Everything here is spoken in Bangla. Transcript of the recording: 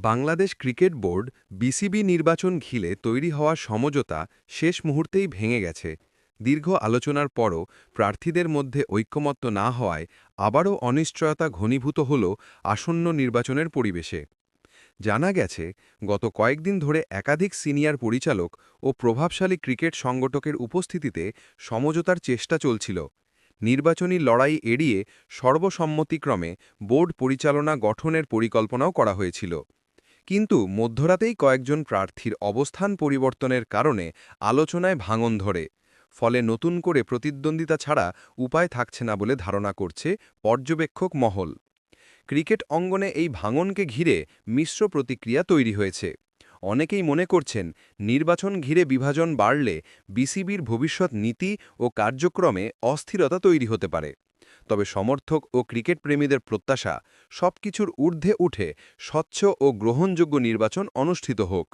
বাংলাদেশ ক্রিকেট বোর্ড বিসিবি নির্বাচন ঘিরে তৈরি হওয়া সমঝোতা শেষ মুহূর্তেই ভেঙে গেছে। দীর্ঘ আলোচনার পরও প্রার্থীদের মধ্যে ঐকমত্য না হওয়ায় আবারও অনিশ্চয়তা ঘনীভূত হল আসন্ন নির্বাচনের পরিবেশে। জানা গেছে, গত কয়েকদিন ধরে একাধিক সিনিয়র পরিচালক ও প্রভাবশালী ক্রিকেট সংগঠকের উপস্থিতিতে সমঝোতার চেষ্টা চলছিল। নির্বাচনী লড়াই এড়িয়ে সর্বসম্মতিক্রমে বোর্ড পরিচালনা গঠনের পরিকল্পনাও করা হয়েছিল। কিন্তু মধ্যরাতেই কয়েকজন প্রার্থীর অবস্থান পরিবর্তনের কারণে আলোচনায় ভাঙন ধরে। ফলে নতুন করে প্রতিদ্বন্দ্বিতা ছাড়া উপায় থাকছে না বলে ধারণা করছে পর্যবেক্ষক মহল। ক্রিকেট অঙ্গনে এই ভাঙনকে ঘিরে মিশ্র প্রতিক্রিয়া তৈরি হয়েছে। অনেকেই মনে করছেন, নির্বাচন ঘিরে বিভাজন বাড়লে বিসিবির ভবিষ্যৎ নীতি ও কার্যক্রমে অস্থিরতা তৈরি হতে পারে। তবে সমর্থক ও ক্রিকেট প্রেমীদের প্রত্যাশা, সবকিছুর ঊর্ধ্বে উঠে স্বচ্ছ ও গ্রহণযোগ্য নির্বাচন অনুষ্ঠিত হোক।